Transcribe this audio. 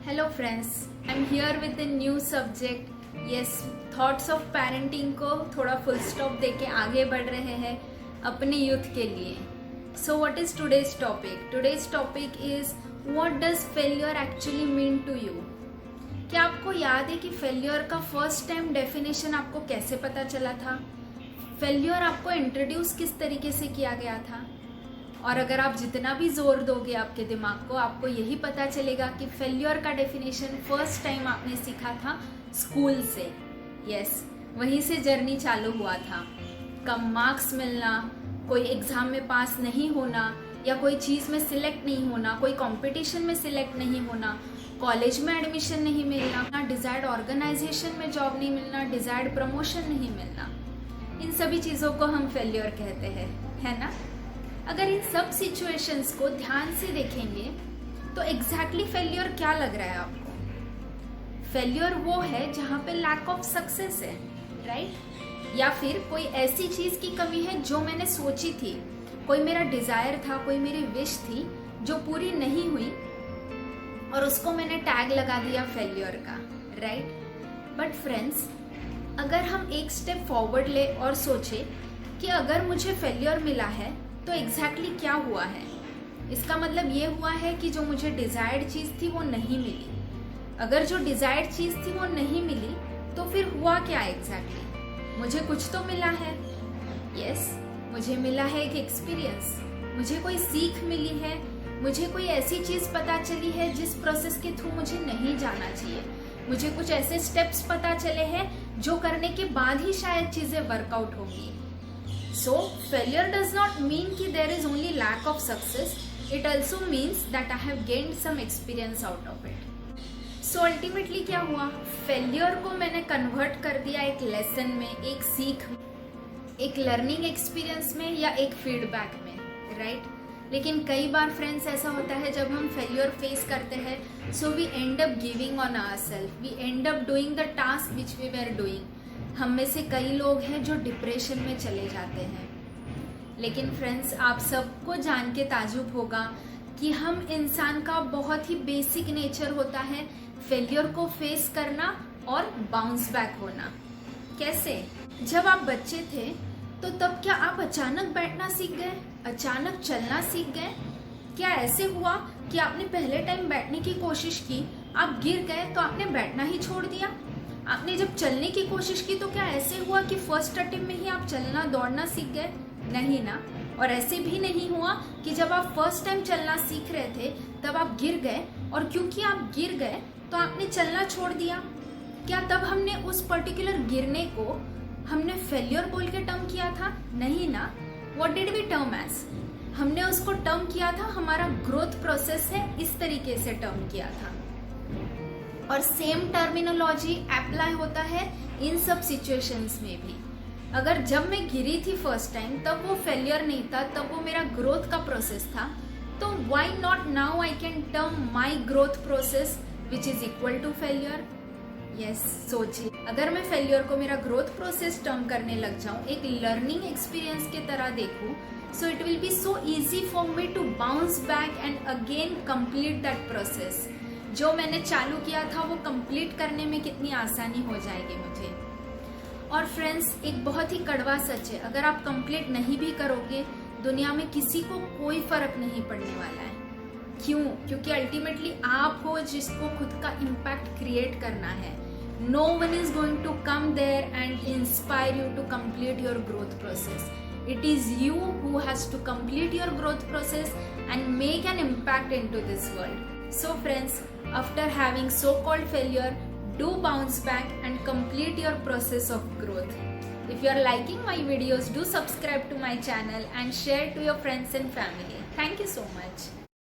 Hello friends, I am here with the new subject. Yes, thoughts of parenting को थोड़ा full stop देके आगे बढ़ रहे हैं अपने यूथ के लिए। So what is today's topic? Today's topic is what does failure actually mean to you. क्या आपको याद है कि फेलियर का फर्स्ट टाइम डेफिनेशन आपको कैसे पता चला था? फेलियर आपको इंट्रोड्यूस किस तरीके से किया गया था? और अगर आप जितना भी जोर दोगे आपके दिमाग को, आपको यही पता चलेगा कि फेल्योर का डेफिनेशन फर्स्ट टाइम आपने सीखा था स्कूल से। यस, वहीं से जर्नी चालू हुआ था। कम मार्क्स मिलना, कोई एग्जाम में पास नहीं होना, या कोई चीज़ में सिलेक्ट नहीं होना, कोई कंपटीशन में सिलेक्ट नहीं होना, कॉलेज में एडमिशन नहीं मिलना, डिजायर्ड ऑर्गेनाइजेशन में जॉब नहीं मिलना, डिजायर्ड प्रमोशन नहीं मिलना, इन सभी चीज़ों को हम फेल्योर कहते हैं, है ना? अगर इन सब सिचुएशंस को ध्यान से देखेंगे तो एग्जैक्टली फेल्योर क्या लग रहा है आपको? फेल्योर वो है जहां पे लैक ऑफ सक्सेस है, राइट? या फिर कोई ऐसी चीज की कमी है जो मैंने सोची थी, कोई मेरा डिजायर था, कोई मेरी विश थी जो पूरी नहीं हुई और उसको मैंने टैग लगा दिया फेल्योर का, राइट? बट फ्रेंड्स, अगर हम एक स्टेप फॉरवर्ड ले और सोचे कि अगर मुझे फेल्योर मिला है तो एग्जैक्टली क्या हुआ है? इसका मतलब ये हुआ है कि जो मुझे डिजायर्ड चीज थी वो नहीं मिली। अगर जो डिजायर्ड चीज थी वो नहीं मिली तो फिर हुआ क्या एग्जैक्टली? मुझे कुछ तो मिला है। यस, मुझे मिला है एक एक्सपीरियंस, मुझे कोई सीख मिली है, मुझे कोई ऐसी चीज पता चली है जिस प्रोसेस के थ्रू मुझे नहीं जाना चाहिए, मुझे कुछ ऐसे स्टेप्स पता चले हैं जो करने के बाद ही शायद चीजें वर्कआउट होंगी। So, failure does not mean कि there is only lack of success. It also means that I have gained some experience out of it. So ultimately क्या हुआ? Failure को मैंने कन्वर्ट कर दिया एक लेसन में, एक सीख में, एक लर्निंग एक्सपीरियंस में या एक फीडबैक में, राइट? लेकिन कई बार फ्रेंड्स ऐसा होता है जब हम फेल्योर फेस करते हैं, so we end up giving on ourselves. We end up doing the task which we were doing. हम में से कई लोग हैं जो डिप्रेशन में चले जाते हैं। लेकिन फ्रेंड्स, आप सबको जान के ताजुब होगा कि हम इंसान का बहुत ही बेसिक नेचर होता है फेलियर को फेस करना और बाउंस बैक होना। कैसे? जब आप बच्चे थे तो तब क्या आप अचानक बैठना सीख गए, अचानक चलना सीख गए? क्या ऐसे हुआ कि आपने पहले टाइम बैठने की कोशिश की, आप गिर गए तो आपने बैठना ही छोड़ दिया? आपने जब चलने की कोशिश की तो क्या ऐसे हुआ कि फर्स्ट अटेम्प्ट में ही आप चलना दौड़ना सीख गए? नहीं ना। और ऐसे भी नहीं हुआ कि जब आप फर्स्ट टाइम चलना सीख रहे थे तब आप गिर गए और क्योंकि आप गिर गए तो आपने चलना छोड़ दिया? क्या तब हमने उस पर्टिकुलर गिरने को हमने फेल्योर बोल के टर्म किया था? नहीं ना। What did we term as? हमने उसको टर्म किया था हमारा ग्रोथ प्रोसेस है, इस तरीके से टर्म किया था। और सेम टर्मिनोलॉजी अप्लाई होता है इन सब सिचुएशंस में भी। अगर जब मैं गिरी थी फर्स्ट टाइम तब वो फेलियर नहीं था, तब वो मेरा ग्रोथ का प्रोसेस था, तो why not now I can term my growth process which is equal to failure? Yes, सोचिए, अगर मैं फेलियर को मेरा ग्रोथ प्रोसेस टर्म करने लग जाऊं, एक लर्निंग एक्सपीरियंस की तरह देखूं, so it will be so easy for me to bounce back and again complete that process. जो मैंने चालू किया था वो कंप्लीट करने में कितनी आसानी हो जाएगी मुझे। और फ्रेंड्स, एक बहुत ही कड़वा सच है, अगर आप कंप्लीट नहीं भी करोगे दुनिया में किसी को कोई फर्क नहीं पड़ने वाला है। क्यों? क्योंकि अल्टीमेटली आप हो जिसको खुद का इम्पैक्ट क्रिएट करना है। No one is going to come there and inspire you to complete your growth process. It is you who has to complete your growth process and make an impact into this world. So friends, after having so-called failure, do bounce back and complete your process of growth. If you are liking my videos, do subscribe to my channel and share to your friends and family. Thank you so much.